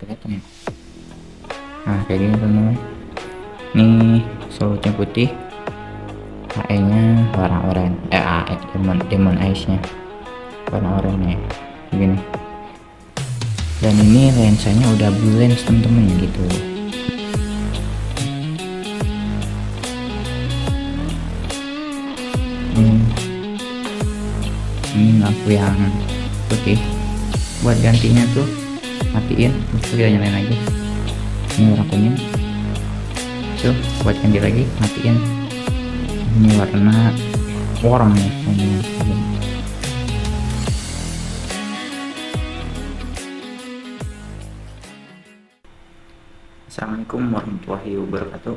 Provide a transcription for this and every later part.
kelihatan ya. Nah kayak gini teman-teman, ini solutnya putih, HE nya warna oranye, demon eyes nya warna oranye begini. Dan ini lensanya udah blue lens teman-teman gitu. Ini lampu yang putih, buat gantinya tuh matiin, terus kita nyalain lagi. Ini warna kuning, tuh buat ganti lagi matiin. Ini warna oranye. Assalamualaikum warahmatullahi wabarakatuh.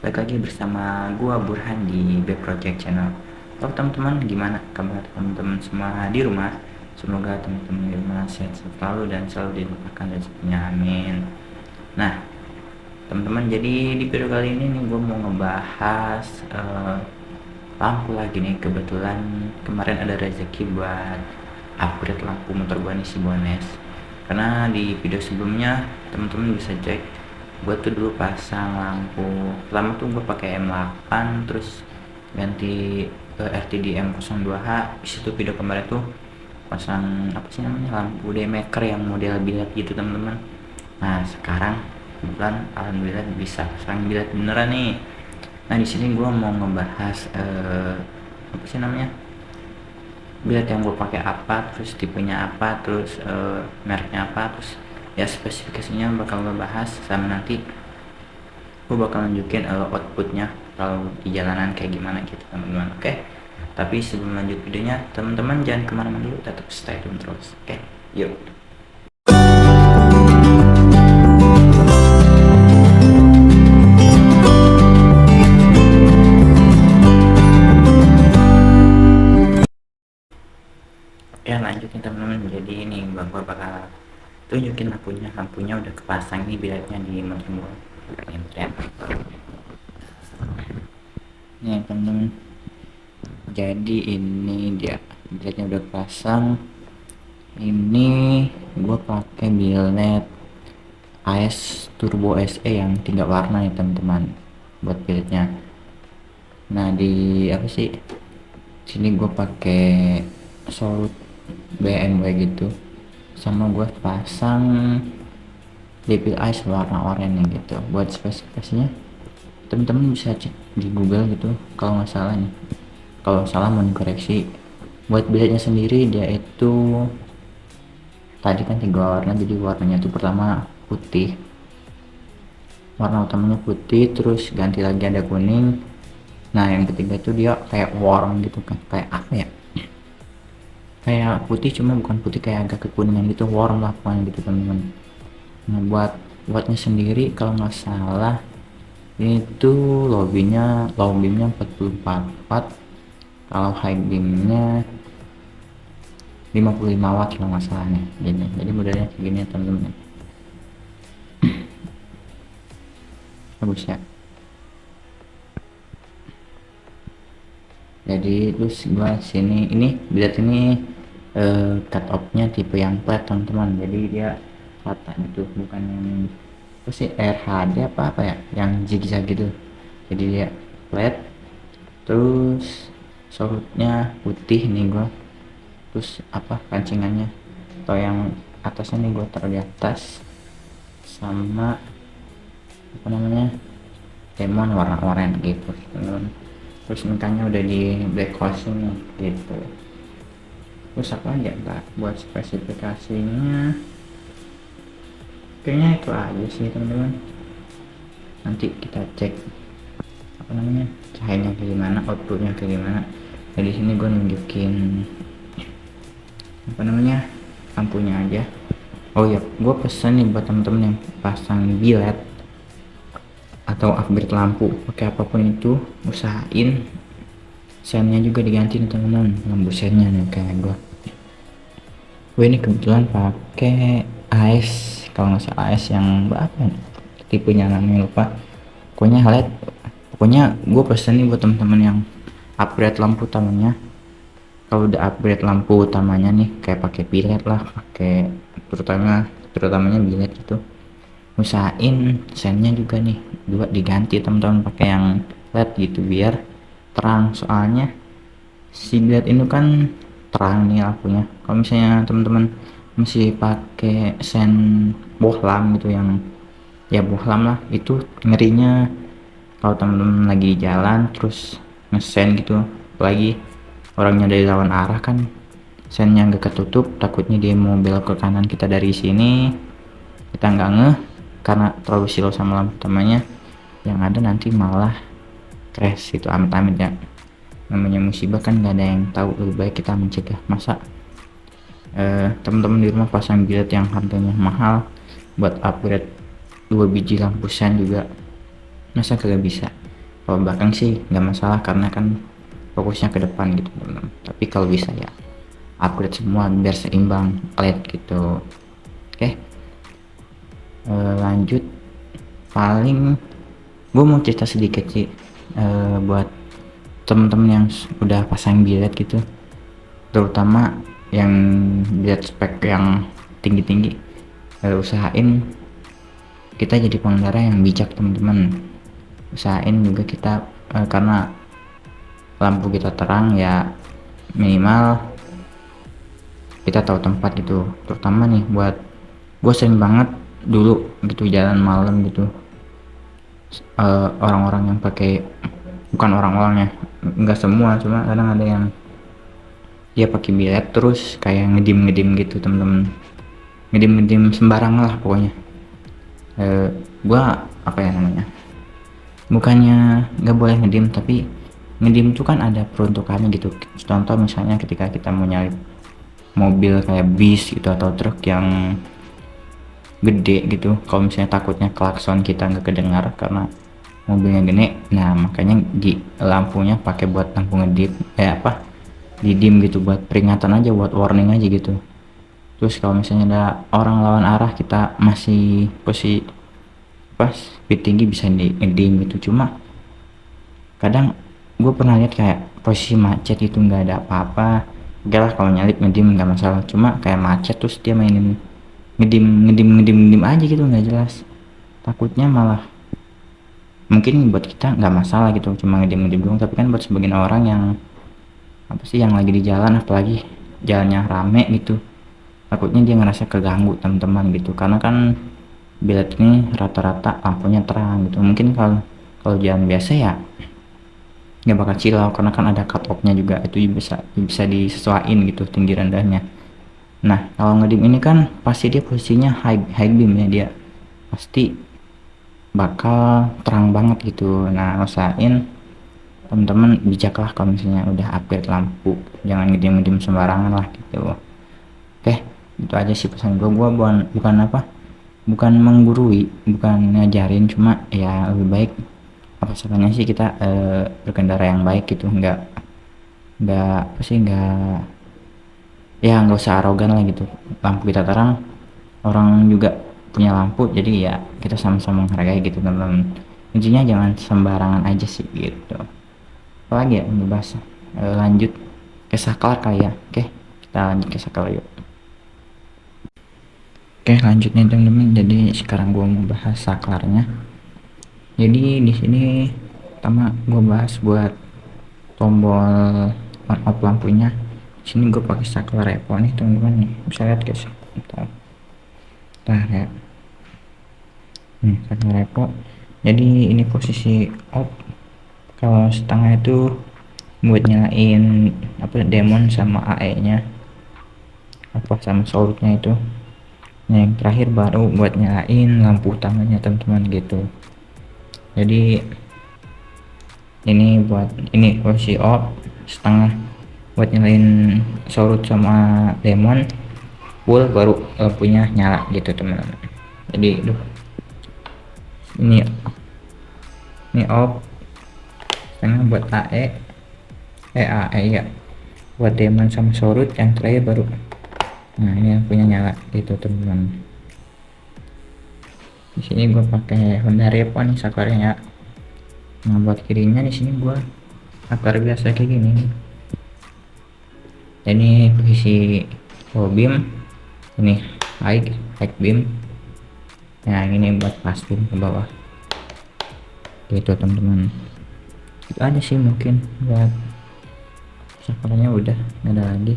Balik lagi bersama gua Burhan di B Project Channel. Halo teman-teman, gimana kabar teman-teman semua di rumah? Semoga teman-teman di rumah sehat selalu dan selalu dimudahkan rezekinya, amin. Nah teman-teman, jadi di video kali ini nih gua mau ngebahas lampu lagi nih. Kebetulan kemarin ada rezeki buat upgrade lampu motor gua nih, si Bones. Karena di video sebelumnya teman-teman bisa cek, gue tuh dulu pasang lampu pertama tuh gue pakai M8, terus ganti RTD M02H. Disitu video kemarin tuh pasang apa sih namanya, lampu daymaker yang model biled gitu teman-teman. Nah sekarang kebetulan alhamdulillah bisa pasang biled beneran nih. Nah di sini gue mau ngebahas apa sih namanya, biled yang gue pakai apa, terus tipenya apa, terus mereknya apa, terus ya spesifikasinya bakal gue bahas, sama nanti gue bakal nunjukin outputnya kalau di jalanan kayak gimana gitu teman-teman. Oke, tapi sebelum lanjut videonya, teman-teman jangan kemana-mana dulu, tetap stay tune terus. Oke, yuk. Ya lanjut nih teman-teman, jadi ini bang gue bakal tunjukin lampunya udah kepasang nih, biletnya di motor gue ya. Nih teman-teman, jadi ini dia biletnya udah pasang. Ini gue pakai biled AS Turbo SE yang 3 warna nih teman-teman buat biletnya. Nah di apa sih, sini gue pakai solut BMW gitu, sama gue pasang devil eyes warna oranye gitu. Buat spesifikasinya teman-teman bisa cek di Google gitu kalau nggak salah nih, kalau salah mau dikoreksi. Buat biletnya sendiri dia itu tadi kan 3 warna, jadi warnanya itu pertama putih, warna utamanya putih, terus ganti lagi ada kuning. Nah yang ketiga itu dia kayak warm gitu kan, kayak apa ya, kayak putih cuma bukan putih, kayak agak kekuningan gitu, warm lah pokoknya gitu teman-teman. Nah buatnya sendiri kalau nggak salah itu low beamnya 44 watt, kalau high beamnya 55 watt kalau nggak salah nih gini. Jadi modelnya kayak gini teman-teman, bagus ya. Jadi terus gua sini ini lihat ini cut off nya tipe yang flat teman-teman, jadi dia rata gitu, bukan yang apa sih RHD apa ya yang zigzag gitu. Jadi dia flat, terus solutnya putih nih gua, terus apa pancingannya atau yang atasnya nih gua taruh di atas, sama apa namanya lemon warna oranye gitu teman-teman. Terus mintanya udah di black closing nih gitu. Terus apa aja enggak buat spesifikasinya, kayaknya itu aja sih teman-teman. Nanti kita cek apa namanya cahayanya kayak gimana, outputnya kayak gimana. Nah di sini gue nunjukin apa namanya lampunya aja. Oh ya, gue pesen nih buat temen-temen yang pasang biled atau upgrade lampu pakai apapun itu, usahain sennya juga diganti nih teman-teman, lampu sennya nih kayak gue ini kebetulan pakai AS, kalau nggak salah AS yang berapa ya? Tipenya namanya lupa, pokoknya gue pesen nih buat teman-teman yang upgrade lampu utamanya. Kalau udah upgrade lampu utamanya nih kayak pakai biled lah, pakai terutamanya biled itu, usahain sennya juga nih juga diganti teman-teman pakai yang LED gitu biar terang, soalnya si LED ini kan terang nih lampunya. Kalau misalnya teman-teman masih pakai sen bohlam gitu yang ya bohlam lah, itu ngerinya kalau teman-teman lagi jalan terus ngesen gitu, apalagi orangnya dari lawan arah kan sennya nggak ketutup, takutnya dia mau belok ke kanan kita dari sini, kita nggak ngeh karena terlalu silau sama lampu utamanya, yang ada nanti malah crash gitu, amit-amit ya. Namanya musibah kan nggak ada yang tahu, lebih baik kita mencegah. Masa teman-teman di rumah pasang bilet yang harganya mahal buat upgrade 2 biji lampu sen juga, masa kagak bisa? Kalau belakang sih nggak masalah karena kan fokusnya ke depan gitu teman-teman, tapi kalau bisa ya upgrade semua biar seimbang LED gitu. Oke, lanjut, paling gue mau cerita sedikit sih buat temen-temen yang udah pasang bilet gitu, terutama yang bilet spek yang tinggi-tinggi. Usahain kita jadi pengendara yang bijak teman-teman. Usahain juga kita karena lampu kita terang ya, minimal kita tahu tempat gitu. Terutama nih buat gue sering banget dulu gitu jalan malam gitu, orang-orang yang pakai, bukan orang-orangnya, nggak semua, cuma kadang ada yang dia pakai bilet terus kayak ngedim gitu temen-temen, ngedim sembarang lah pokoknya. Gua apa ya namanya, bukannya nggak boleh ngedim, tapi ngedim tuh kan ada peruntukannya gitu. Contoh misalnya ketika kita mau nyalip mobil kayak bis gitu atau truk yang gede gitu, kalau misalnya takutnya klakson kita nggak kedengar karena mobilnya gede, nah makanya di lampunya pakai buat lampu ngedip di dim gitu, buat peringatan aja, buat warning aja gitu. Terus kalau misalnya ada orang lawan arah, kita masih posisi pas speed tinggi bisa di ngedim gitu. Cuma kadang gue pernah lihat kayak posisi macet itu nggak ada apa-apa, oke lah kalau nyalip ngedim nggak masalah, cuma kayak macet terus dia mainin ngedim aja gitu nggak jelas, takutnya malah mungkin buat kita nggak masalah gitu cuma ngedim doang, tapi kan buat sebagian orang yang apa sih, yang lagi di jalan apalagi jalannya rame gitu, takutnya dia ngerasa keganggu teman-teman gitu, karena kan bilet ini rata-rata lampunya terang gitu. Mungkin kalau kalau jalan biasa ya nggak bakal silau karena kan ada cut off nya juga, itu bisa disesuaikan gitu tinggi rendahnya. Nah kalau ngedim ini kan pasti dia posisinya high beam ya, dia pasti bakal terang banget gitu. Nah usahain teman-teman bijaklah kalau misalnya udah upgrade lampu, jangan ngedim sembarangan lah gitu. Oke, itu aja sih pesan gue bukan menggurui, bukan ngajarin, cuma ya lebih baik apa salahnya sih kita berkendara yang baik gitu, nggak apa sih, nggak usah arogan lah gitu. Lampu kita terang, orang juga punya lampu, jadi ya kita sama-sama menghargai gitu teman-teman. Intinya jangan sembarangan aja sih gitu. Apalagi ya bahas, lanjut ke saklar kali ya. Oke, kita lanjut ke saklar yuk. Oke, lanjut nih teman-teman, jadi sekarang gua mau bahas saklarnya. Jadi di sini pertama gua bahas buat tombol on off lampunya. Di sini gue pakai saklar repo nih teman-teman, nih bisa lihat guys, bentar ya, nih saklar repo. Jadi ini posisi off, kalau setengah itu buat nyalain demon sama AE nya sama solutnya itu. Nah yang terakhir baru buat nyalain lampu utamanya teman-teman gitu. Jadi ini posisi off, setengah buat nyalain solut sama demon, full baru lampunya nyala gitu teman-teman. Jadi ini off, setengah buat AE ya, buat demon sama solut, yang terakhir baru nah ini lampunya nyala gitu teman-teman. Di sini gue pakai Honda Repo nih saklarnya ya. Nah buat kirinya di sini gue saklar biasa kayak gini. Ini posisi low beam, ini high beam, Yang ini buat pastiin ke bawah gitu teman-teman. Itu aja sih mungkin buat sakarnya, udah nggak ada lagi.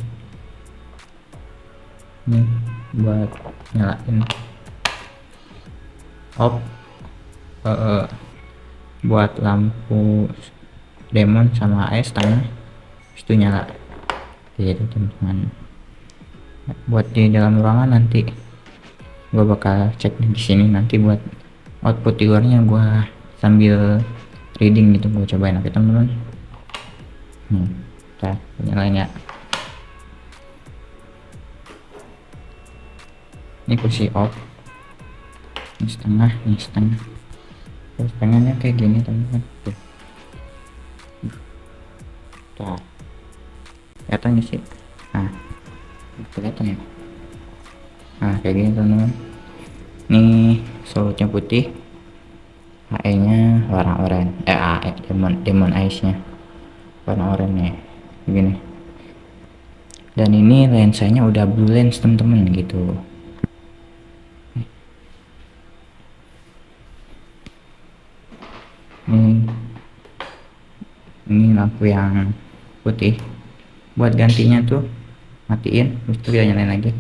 Nih buat nyalain off buat lampu demon sama AS tengah itu nyala gitu teman-teman. Buat di dalam ruangan nanti gua bakal cek di sini, nanti buat output di luarnya gua sambil reading gitu gua cobain. Oke teman-teman, kita nyalain ya. Ini kursi off, ini setengah, ini setengah. Terus setengahnya kayak gini teman-teman. Tuh. Kelihatan gak sih? Nah, kelihatan ya. Nah kayak gini teman-teman. Ini solutnya putih, HE nya warna oranye, demon ice nya warna oranye begini. Dan ini lensanya udah blue lens teman-teman gitu. Ini lampu yang putih, buat gantinya tuh matiin, terus tuh kita nyalain lagi.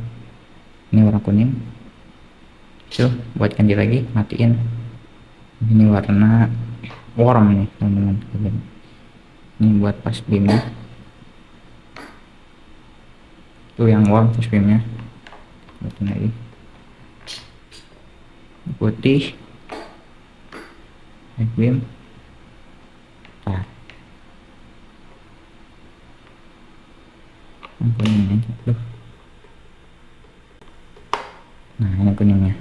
Ini warna kuning, tuh buat ganti lagi matiin. Ini warna warm nih teman-teman. Ini buat pas beamnya, tuh yang warm pas beamnya. Matiin lagi putih beam. Kuningnya tuh. Nah ini kuningnya,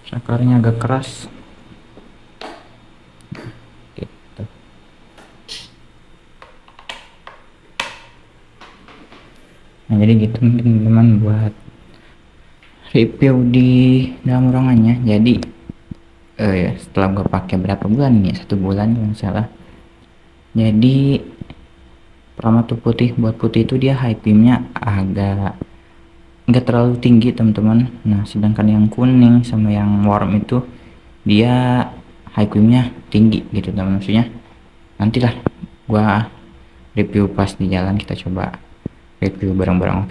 sakarnya agak keras gitu. Nah jadi gitu teman-teman buat review di dalam ruangannya. Jadi ya setelah gue pakai berapa bulan nih, 1 bulan kalau salah. Jadi pertama tuh putih, buat putih itu dia high beamnya agak nggak terlalu tinggi teman-teman. Nah sedangkan yang kuning sama yang warm itu dia high beamnya tinggi gitu teman. Maksudnya nantilah gua review pas di jalan, kita coba review bareng-bareng.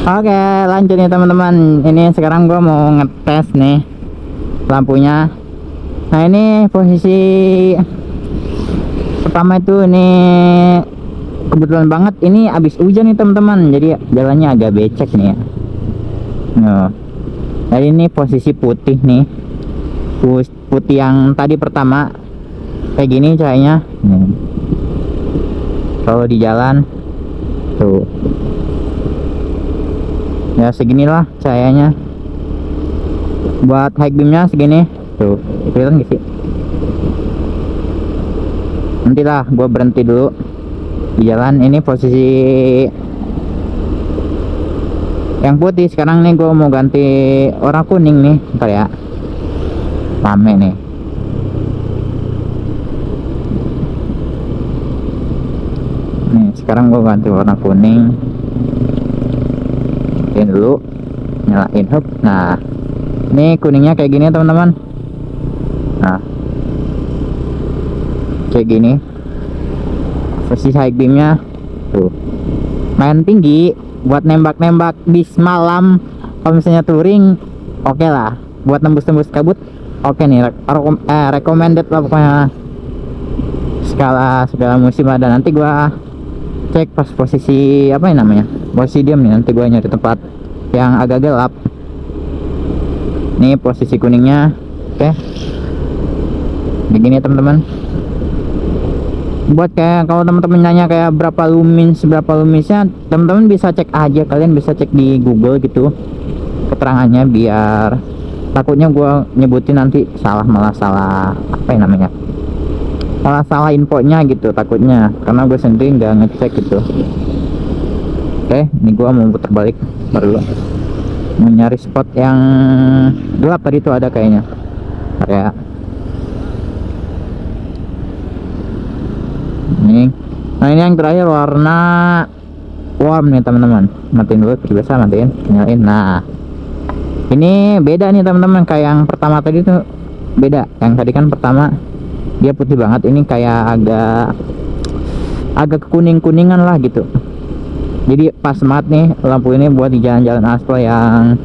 Oke, lanjut nih teman-teman. Ini sekarang gua mau ngetes nih lampunya. Nah ini posisi pertama itu, ini kebetulan banget ini habis hujan nih teman-teman, jadi jalannya agak becek nih ya. Nah, jadi ini posisi putih nih, putih yang tadi pertama kayak gini cahayanya. Kalau di jalan tuh ya seginilah cahayanya. Buat high beamnya segini tuh, kelihatan gak sih? Nantilah gue berhenti dulu di jalan. Ini posisi yang putih. Sekarang nih gue mau ganti warna kuning nih, ntar ya, rame nih. Nih sekarang gue ganti warna kuning. Ini dulu, nyalain hub. Nah ini kuningnya kayak gini teman-teman. Nah kayak gini posisi high beamnya tuh, main tinggi buat nembak-nembak di semalam. Kalau misalnya touring oke lah, buat nembus-nembus kabut oke nih, recommended lah pokoknya. Segala musim ada. Nanti gua cek pas posisi apa ini namanya, posisi diam nih. Nanti gua nyari tempat yang agak gelap. Nih posisi kuningnya oke begini teman-teman. Buat kayak kalau teman-teman nanya kayak berapa luminsnya, teman-teman bisa cek aja, kalian bisa cek di Google gitu keterangannya, biar takutnya gua nyebutin nanti malah salah apa ya namanya, salah infonya gitu takutnya, karena gue sendiri nggak ngecek gitu. Oke, ini gua mau putar balik baru mau nyari spot yang gelap. Tadi tuh ada kayaknya area ini. Nah ini yang terakhir warna warm nih teman-teman. Matiin dulu, biasa matiin, nyalain. Nah, ini beda nih teman-teman, kayak yang pertama tadi tuh beda. Yang tadi kan pertama dia putih banget, ini kayak agak kuning-kuningan lah gitu. Jadi pas banget nih lampu ini buat di jalan-jalan aspal yang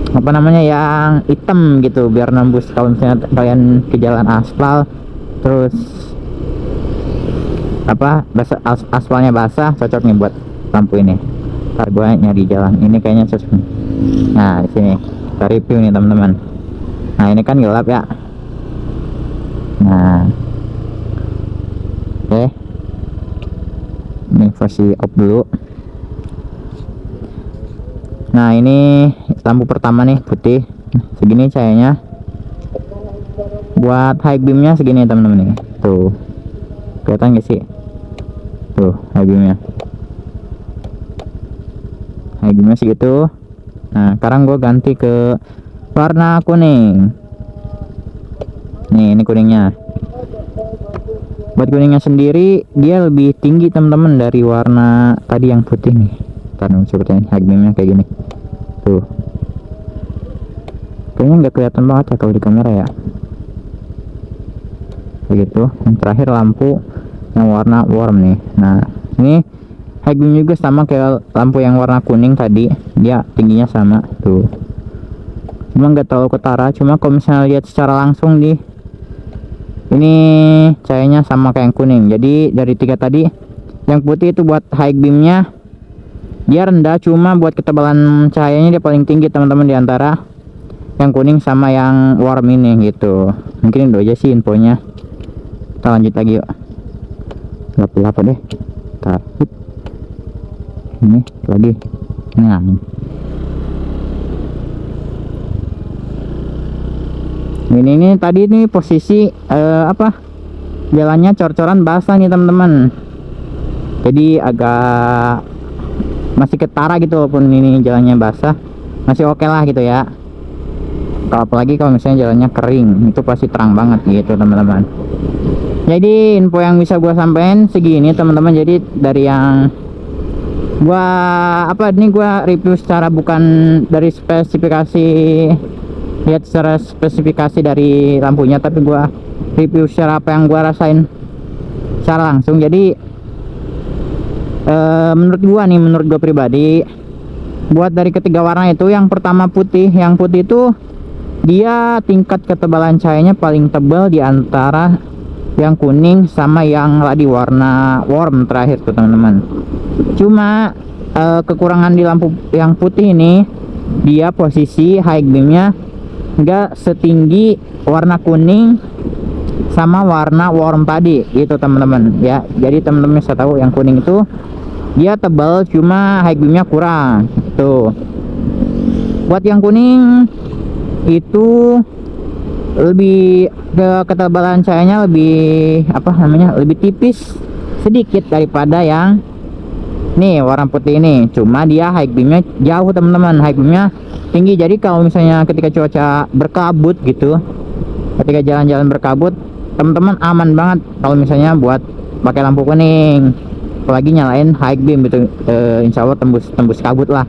apa namanya, yang hitam gitu, biar nembus kalau misalnya kalian ke jalan aspal terus apa aspalnya basah, cocok nih buat lampu ini. Ntar gue nyari jalan ini kayaknya cocok nih. Nah di sini kita review nih teman-teman. Nah ini kan gelap ya. Nah oke, ini versi off dulu. Nah ini lampu pertama nih putih, segini cahayanya. Buat high beamnya segini teman-teman nih, tuh kelihatan gak sih, tuh high beamnya segitu. Nah sekarang gue ganti ke warna kuning nih, ini kuningnya. Buat kuningnya sendiri dia lebih tinggi teman-teman dari warna tadi yang putih nih. Karena seperti ini high beamnya kayak gini tuh, kayaknya nggak kelihatan banget ya kalau di kamera ya, begitu. Yang terakhir lampu yang warna warm nih. Nah ini high beam juga sama kayak lampu yang warna kuning tadi, dia tingginya sama tuh, cuma nggak terlalu ketara. Cuma kalau misalnya lihat secara langsung di ini cahayanya sama kayak yang kuning. Jadi dari tiga tadi yang putih itu buat high beamnya dia rendah, cuma buat ketebalan cahayanya dia paling tinggi teman-teman di antara yang kuning sama yang warm ini gitu. Mungkin itu aja sih infonya. Kita lanjut lagi yuk. Gelap deh. Ntar ini lagi. Nah ini tadi nih posisi apa, jalannya cor-coran basah nih teman-teman, jadi agak masih ketara gitu. Walaupun ini jalannya basah masih oke lah gitu ya. Kalau apalagi kalau misalnya jalannya kering, itu pasti terang banget gitu teman-teman. Jadi info yang bisa gua sampaikan segini teman-teman. Jadi dari yang gua apa ini, gua review secara bukan dari spesifikasi, lihat secara spesifikasi dari lampunya, tapi gua review secara apa yang gua rasain secara langsung. Jadi menurut gua pribadi, buat dari ketiga warna itu, yang pertama putih, yang putih itu dia tingkat ketebalan cahayanya paling tebal di antara yang kuning sama yang tadi warna warm terakhir tuh teman-teman. Cuma kekurangan di lampu yang putih ini, dia posisi high beamnya enggak setinggi warna kuning sama warna warm tadi gitu teman-teman ya. Jadi teman-teman bisa tahu yang kuning itu dia tebal, cuma high beamnya kurang tuh. Buat yang kuning itu lebih ke ketebalan cahayanya lebih apa namanya, lebih tipis sedikit daripada yang nih warna putih ini. Cuma dia high beamnya jauh teman-teman, high beamnya tinggi. Jadi kalau misalnya ketika cuaca berkabut gitu, ketika jalan-jalan berkabut, teman-teman aman banget kalau misalnya buat pakai lampu kuning, apalagi nyalain high beam gitu. Insya Allah tembus kabut lah.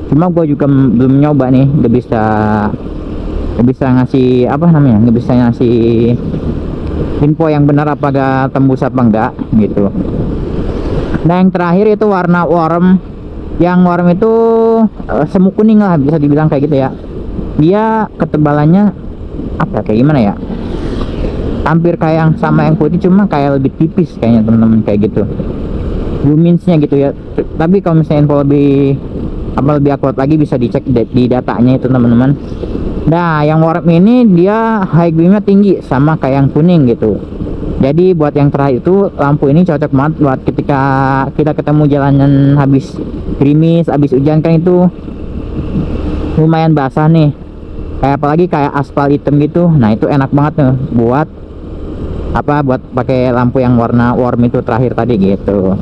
Cuma gue juga belum nyoba nih, gak bisa ngasih apa namanya, nggak bisa ngasih info yang benar apakah tembus apa enggak gitu. Nah yang terakhir itu warna warm. Yang warm itu semu kuning lah, bisa dibilang kayak gitu ya. Dia ketebalannya apa, kayak gimana ya, hampir kayak yang sama yang putih, cuma kayak lebih tipis kayaknya teman-teman, kayak gitu luminsnya gitu ya. Tapi kalau misalnya info lebih akurat lagi bisa dicek di datanya itu teman-teman. Nah yang warm ini dia high beamnya tinggi sama kayak yang kuning gitu. Jadi buat yang terakhir itu lampu ini cocok banget buat ketika kita ketemu jalanan habis gerimis, habis hujan kan itu lumayan basah nih, kayak apalagi kayak aspal hitam gitu. Nah itu enak banget nih buat apa, buat pakai lampu yang warna warm itu terakhir tadi gitu.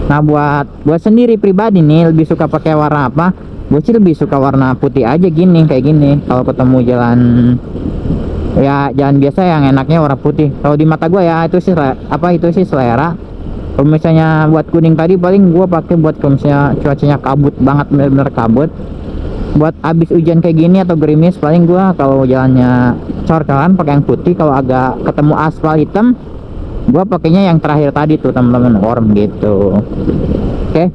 Nah buat sendiri pribadi nih lebih suka pakai warna apa? Gue sih lebih suka warna putih aja gini, kayak gini. Kalau ketemu jalan ya jalan biasa yang enaknya warna putih. Kalau di mata gue ya itu sih apa, itu sih selera. Kalau misalnya buat kuning tadi paling gua pakai buat kalau misalnya cuacanya kabut banget, bener-bener kabut. Buat abis hujan kayak gini atau gerimis paling gua kalau jalannya cor-coran pakai yang putih. Kalau agak ketemu aspal hitam gua pakainya yang terakhir tadi tuh teman-teman, warm gitu. Oke,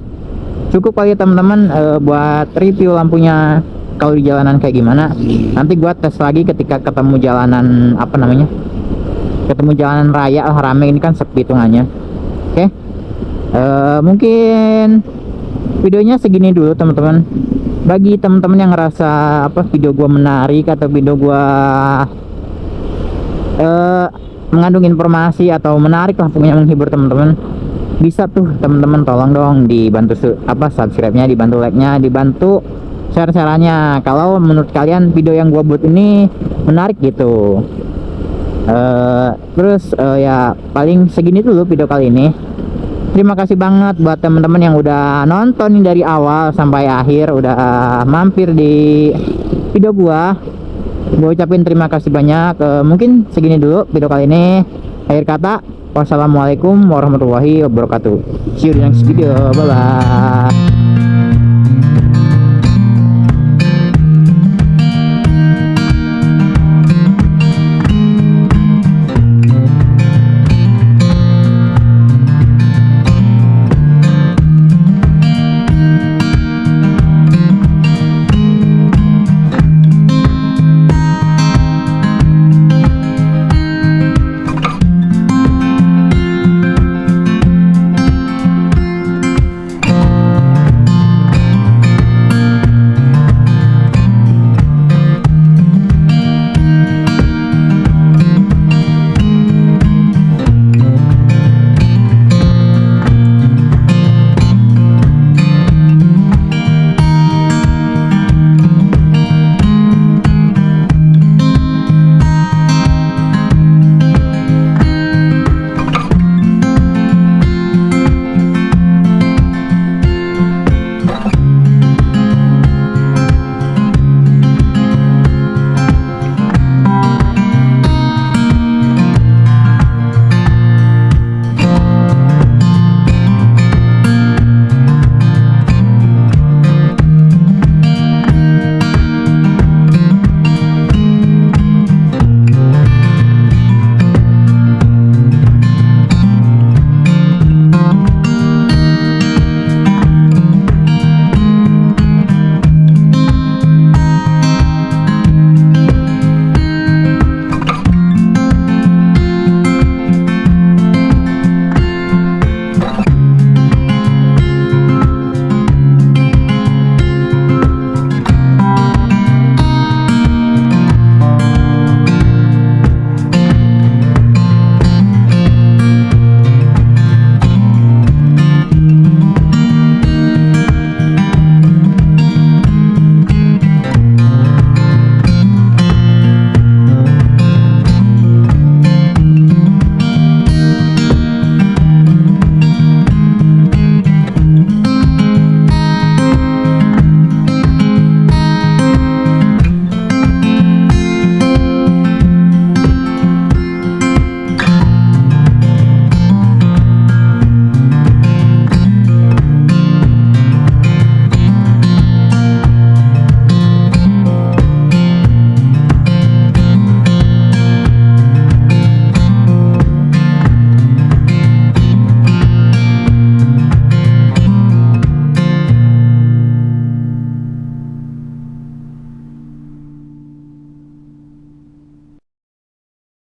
cukup kali ya teman-teman buat review lampunya kalau di jalanan kayak gimana. Nanti gua tes lagi ketika ketemu jalanan apa namanya, ketemu jalanan raya lah, rame. Ini kan sepi hitungannya. Oke, mungkin videonya segini dulu teman-teman. Bagi teman-teman yang ngerasa apa video gua menarik atau video gua mengandung informasi atau menarik lah, pokoknya menghibur teman-teman, bisa tuh teman-teman tolong dong dibantu subscribe-nya, dibantu like-nya, dibantu share-sharannya kalau menurut kalian video yang gua buat ini menarik gitu. Terus ya paling segini dulu video kali ini. Terima kasih banget buat teman-teman yang udah nonton dari awal sampai akhir, udah mampir di video gua. Gua ucapin terima kasih banyak. Mungkin segini dulu video kali ini. Akhir kata, wassalamualaikum warahmatullahi wabarakatuh. See you di next video. Bye bye.